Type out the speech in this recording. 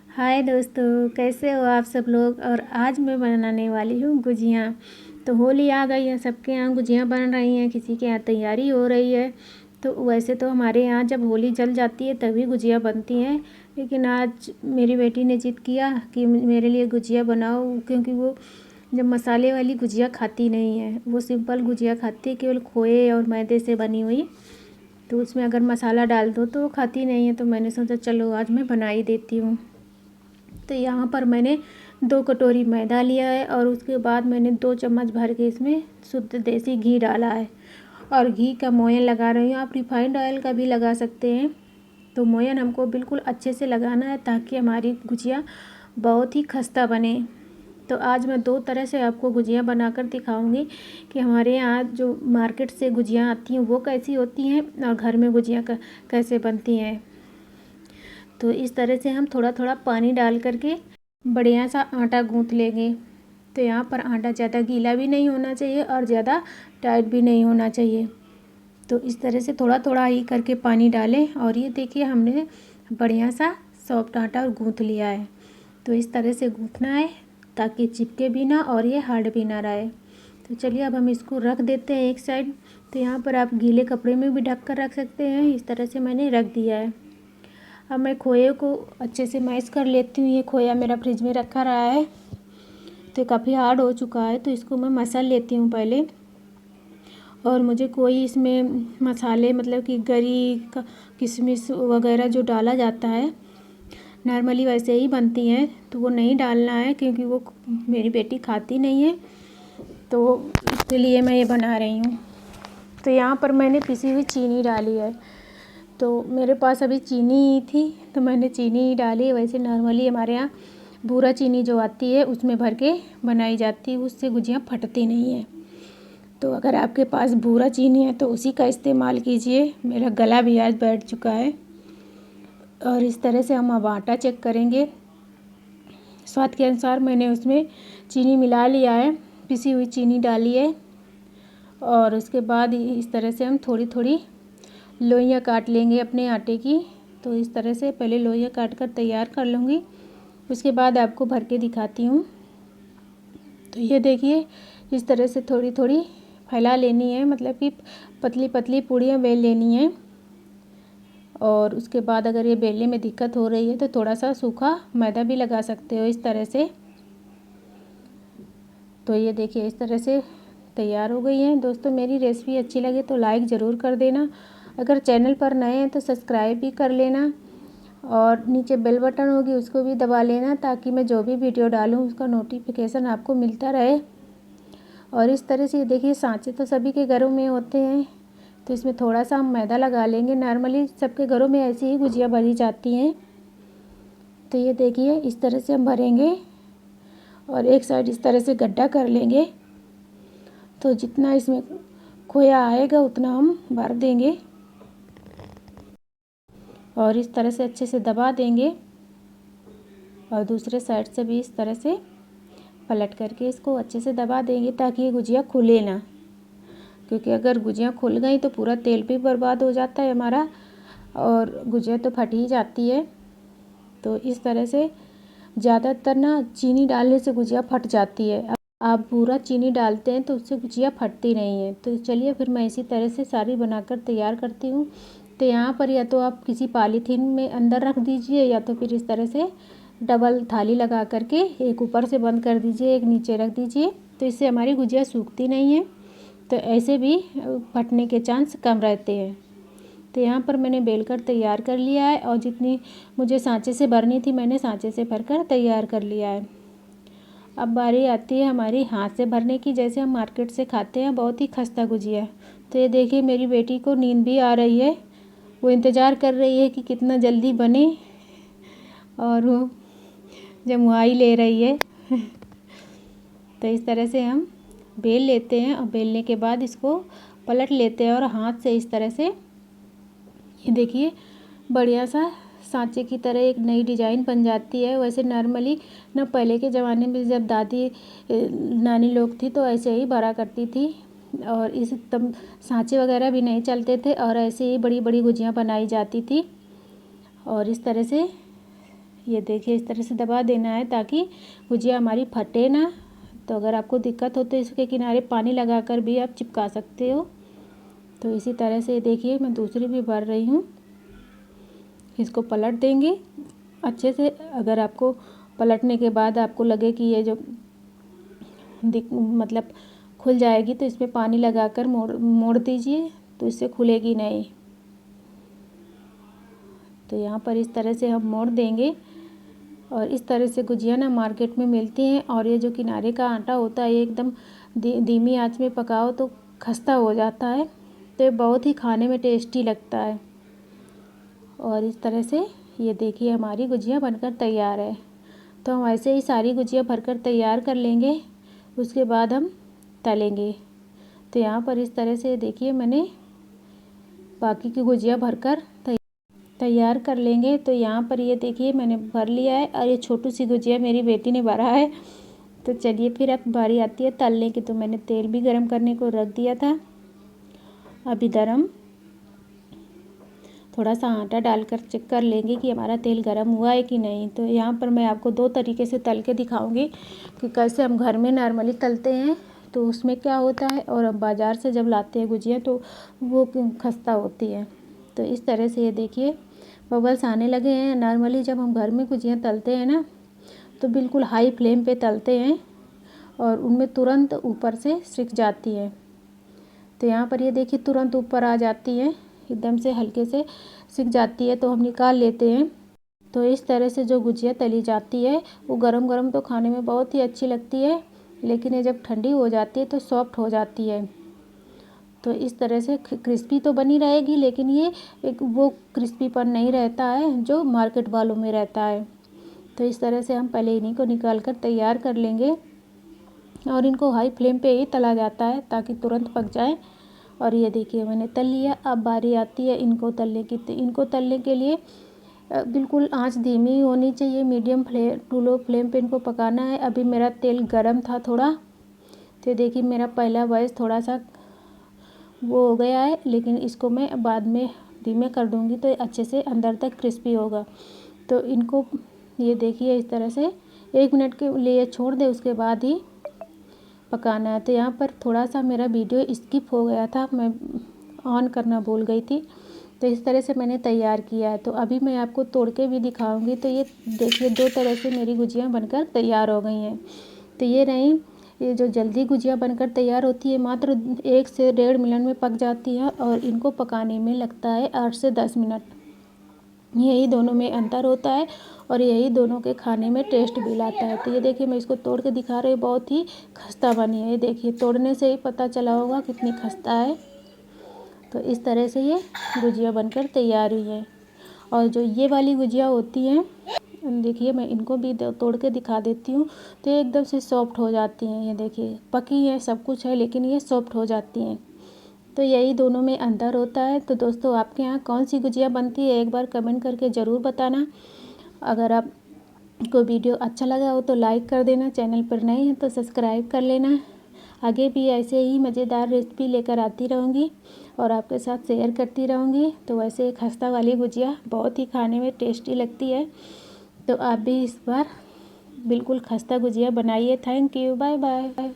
हाय दोस्तों, कैसे हो आप सब लोग। और आज मैं बनाने वाली हूँ गुजिया। तो होली आ गई है, सबके यहाँ गुजिया बन रही हैं, किसी के यहाँ तैयारी हो रही है। तो वैसे तो हमारे यहाँ जब होली जल जाती है तभी गुजिया बनती हैं, लेकिन आज मेरी बेटी ने जिद किया कि मेरे लिए गुजिया बनाओ, क्योंकि वो जब मसाले वाली गुजिया खाती नहीं है, वो सिंपल गुजिया खाती है केवल खोए और मैदे से बनी हुई। तो उसमें अगर मसाला डाल दो तो वो खाती नहीं है। तो मैंने सोचा चलो आज मैं बना ही देती हूँ। तो यहाँ पर मैंने 2 कटोरी मैदा लिया है और उसके बाद मैंने 2 चम्मच भर के इसमें शुद्ध देसी घी डाला है और घी का मोयन लगा रही हूँ। आप रिफाइंड ऑयल का भी लगा सकते हैं। तो मोयन हमको बिल्कुल अच्छे से लगाना है ताकि हमारी गुजिया बहुत ही खस्ता बने। तो आज मैं 2 तरह से आपको गुजिया बनाकर दिखाऊंगी कि हमारे यहाँ जो मार्केट से गुजिया आती हैं वो कैसी होती हैं और घर में गुजिया कैसे बनती हैं। तो इस तरह से हम थोड़ा थोड़ा पानी डाल करके बढ़िया सा आटा गूँथ लेंगे। तो यहाँ पर आटा ज़्यादा गीला भी नहीं होना चाहिए और ज़्यादा टाइट भी नहीं होना चाहिए। तो इस तरह से थोड़ा थोड़ा ही करके पानी डालें और ये देखिए हमने बढ़िया सा सॉफ्ट आटा गूँथ लिया है। तो इस तरह से गूँथना है ताकि चिपके भी ना और ये हार्ड भी ना रहे। तो चलिए अब हम इसको रख देते हैं एक साइड। तो यहाँ पर आप गीले कपड़े में भी ढक कर रख सकते हैं। इस तरह से मैंने रख दिया है। अब मैं खोए को अच्छे से मैश कर लेती हूँ। ये खोया मेरा फ्रिज में रखा रहा है तो काफ़ी हार्ड हो चुका है, तो इसको मैं मसल लेती हूँ पहले। और मुझे कोई इसमें मसाले मतलब कि गरी किशमिश वगैरह जो डाला जाता है नॉर्मली वैसे ही बनती हैं तो वो नहीं डालना है, क्योंकि वो मेरी बेटी खाती नहीं है, तो इसके लिए मैं ये बना रही हूँ। तो यहाँ पर मैंने पिसी हुई चीनी डाली है। तो मेरे पास अभी चीनी ही थी तो मैंने चीनी ही डाली। वैसे नॉर्मली हमारे यहाँ बूरा चीनी जो आती है उसमें भर के बनाई जाती है, उससे गुजिया फटती नहीं है। तो अगर आपके पास बूरा चीनी है तो उसी का इस्तेमाल कीजिए। मेरा गला भी आज बैठ चुका है। और इस तरह से हम अब आटा चेक करेंगे। स्वाद के अनुसार मैंने उसमें चीनी मिला लिया है, पिसी हुई चीनी डाली है। और उसके बाद इस तरह से हम थोड़ी थोड़ी लोइयाँ काट लेंगे अपने आटे की। तो इस तरह से पहले लोइयाँ काट कर तैयार कर लूँगी, उसके बाद आपको भर के दिखाती हूँ। तो ये देखिए इस तरह से थोड़ी थोड़ी फैला लेनी है, मतलब कि पतली पतली पूड़ियाँ बेल लेनी है। और उसके बाद अगर ये बेलने में दिक्कत हो रही है तो थोड़ा सा सूखा मैदा भी लगा सकते हो इस तरह से। तो ये देखिए इस तरह से तैयार हो गई हैं। दोस्तों मेरी रेसिपी अच्छी लगे तो लाइक ज़रूर कर देना। अगर चैनल पर नए हैं तो सब्सक्राइब भी कर लेना और नीचे बेल बटन होगी उसको भी दबा लेना ताकि मैं जो भी वीडियो डालूँ उसका नोटिफिकेशन आपको मिलता रहे। और इस तरह से देखिए सांचे तो सभी के घरों में होते हैं, तो इसमें थोड़ा सा हम मैदा लगा लेंगे। नॉर्मली सबके घरों में ऐसी ही गुजिया भरी जाती हैं। तो ये देखिए इस तरह से हम भरेंगे और एक साइड इस तरह से गड्ढा कर लेंगे। तो जितना इसमें खोया आएगा उतना हम भर देंगे और इस तरह से अच्छे से दबा देंगे। और दूसरे साइड से भी इस तरह से पलट करके इसको अच्छे से दबा देंगे ताकि ये गुजिया खुले ना, क्योंकि अगर गुजिया खुल गई तो पूरा तेल भी बर्बाद हो जाता है हमारा और गुजिया तो फट ही जाती है। तो इस तरह से ज़्यादातर ना चीनी डालने से गुजिया फट जाती है। आप पूरा चीनी डालते हैं तो उससे गुजिया फटती नहीं है। तो चलिए फिर मैं इसी तरह से सारी बनाकर तैयार करती हूँ। तो यहाँ पर या तो आप किसी पॉलीथीन में अंदर रख दीजिए या तो फिर इस तरह से डबल थाली लगा करके एक ऊपर से बंद कर दीजिए, एक नीचे रख दीजिए। तो इससे हमारी गुजिया सूखती नहीं है, तो ऐसे भी फटने के चांस कम रहते हैं। तो यहाँ पर मैंने बेलकर तैयार कर लिया है और जितनी मुझे सांचे से भरनी थी मैंने सांचे से भरकर तैयार कर लिया है। अब बारी आती है हमारी हाथ से भरने की, जैसे हम मार्केट से खाते हैं बहुत ही खस्ता गुजिया। तो ये देखिए मेरी बेटी को नींद भी आ रही है, वो इंतज़ार कर रही है कि कितना जल्दी बने और वो जमुआई ले रही है। तो इस तरह से हम बेल लेते हैं और बेलने के बाद इसको पलट लेते हैं और हाथ से इस तरह से ये देखिए बढ़िया सा सांचे की तरह एक नई डिज़ाइन बन जाती है। वैसे नॉर्मली ना पहले के ज़माने में जब दादी नानी लोग थी तो ऐसे ही भरा करती थी और इस तब सांचे वगैरह भी नहीं चलते थे और ऐसे ही बड़ी बड़ी गुजियाँ बनाई जाती थी। और इस तरह से ये देखिए इस तरह से दबा देना है ताकि गुजिया हमारी फटे ना। तो अगर आपको दिक्कत हो तो इसके किनारे पानी लगाकर भी आप चिपका सकते हो। तो इसी तरह से देखिए मैं दूसरी भी भर रही हूँ। इसको पलट देंगे अच्छे से। अगर आपको पलटने के बाद आपको लगे कि ये जो मतलब खुल जाएगी तो इसमें पानी लगाकर मोड़ दीजिए, तो इससे खुलेगी नहीं। तो यहाँ पर इस तरह से हम मोड़ देंगे। और इस तरह से गुजिया ना मार्केट में मिलती हैं। और ये जो किनारे का आटा होता है ये एकदम धीमी आंच में पकाओ तो खस्ता हो जाता है। तो ये बहुत ही खाने में टेस्टी लगता है। और इस तरह से ये देखिए हमारी गुजिया बनकर तैयार है। तो हम ऐसे ही सारी गुजिया भरकर तैयार कर लेंगे, उसके बाद हम तलेंगे। तो यहाँ पर इस तरह से देखिए मैंने बाकी की गुजिया भरकर तैयार कर लेंगे। तो यहाँ पर ये देखिए मैंने भर लिया है और ये छोटी सी गुजिया मेरी बेटी ने भरा है। तो चलिए फिर अब बारी आती है तलने की। तो मैंने तेल भी गरम करने को रख दिया था। अब इधर हम थोड़ा सा आटा डालकर चेक कर लेंगे कि हमारा तेल गरम हुआ है कि नहीं। तो यहाँ पर मैं आपको दो तरीके से तल के दिखाऊंगी कि कैसे हम घर में नॉर्मली तलते हैं तो उसमें क्या होता है, और हम बाज़ार से जब लाते हैं गुजिया तो वो खस्ता होती है। तो इस तरह से ये देखिए बबल्स आने लगे हैं। नॉर्मली जब हम घर में गुजिया तलते हैं ना तो बिल्कुल हाई फ्लेम पे तलते हैं और उनमें तुरंत ऊपर से सिक जाती है। तो यहाँ पर ये देखिए तुरंत ऊपर आ जाती है, एकदम से हल्के से सिक जाती है। तो हम निकाल लेते हैं। तो इस तरह से जो गुजिया तली जाती है वो गरम गरम तो खाने में बहुत ही अच्छी लगती है, लेकिन ये जब ठंडी हो जाती है तो सॉफ्ट हो जाती है। तो इस तरह से क्रिस्पी तो बनी रहेगी, लेकिन ये एक वो क्रिस्पीपन नहीं रहता है जो मार्केट वालों में रहता है। तो इस तरह से हम पहले इन्हीं को निकाल कर तैयार कर लेंगे। और इनको हाई फ्लेम पे ही तला जाता है ताकि तुरंत पक जाए। और ये देखिए मैंने तल लिया। अब बारी आती है इनको तलने की। तो इनको तलने के लिए बिल्कुल आंच धीमी होनी चाहिए, medium flame to low flame पे इनको पकाना है। अभी मेरा तेल गरम था थोड़ा, तो देखिए मेरा पहला बैच थोड़ा सा वो हो गया है, लेकिन इसको मैं बाद में धीमे कर दूंगी तो अच्छे से अंदर तक क्रिस्पी होगा। तो इनको ये देखिए इस तरह से 1 मिनट के लिए छोड़ दे, उसके बाद ही पकाना है। तो यहाँ पर थोड़ा सा मेरा वीडियो स्किप हो गया था, मैं ऑन करना भूल गई थी। तो इस तरह से मैंने तैयार किया है। तो अभी मैं आपको तोड़ के भी दिखाऊंगी। तो ये देखिए 2 तरह से मेरी गुजिया बनकर तैयार हो गई हैं। तो ये रही ये जो जल्दी गुजिया बनकर तैयार होती है, मात्र 1 से 1.5 मिनट में पक जाती है। और इनको पकाने में लगता है 8 से 10 मिनट। यही दोनों में अंतर होता है और यही दोनों के खाने में टेस्ट भी लाता है। तो ये देखिए मैं इसको तोड़ के दिखा रही हूँ, बहुत ही खस्ता बनी है। ये देखिए तोड़ने से ही पता चला होगा कितनी खस्ता है। तो इस तरह से ये गुजिया बनकर तैयार हुई है। और जो ये वाली गुजिया होती हैं, देखिए मैं इनको भी तोड़ के दिखा देती हूँ। तो ये एकदम से सॉफ्ट हो जाती हैं। ये देखिए पकी है, सब कुछ है, लेकिन ये सॉफ्ट हो जाती हैं। तो यही दोनों में अंतर होता है। तो दोस्तों आपके यहाँ कौन सी गुजिया बनती है एक बार कमेंट करके ज़रूर बताना। अगर आपको वीडियो अच्छा लगा हो तो लाइक कर देना, चैनल पर नए हैं तो सब्सक्राइब कर लेना। आगे भी ऐसे ही मज़ेदार रेसिपी लेकर आती रहूँगी और आपके साथ शेयर करती रहूँगी। तो वैसे खस्ता वाली गुजिया बहुत ही खाने में टेस्टी लगती है। तो आप भी इस बार बिल्कुल खस्ता गुजिया बनाइए। Thank you, bye bye.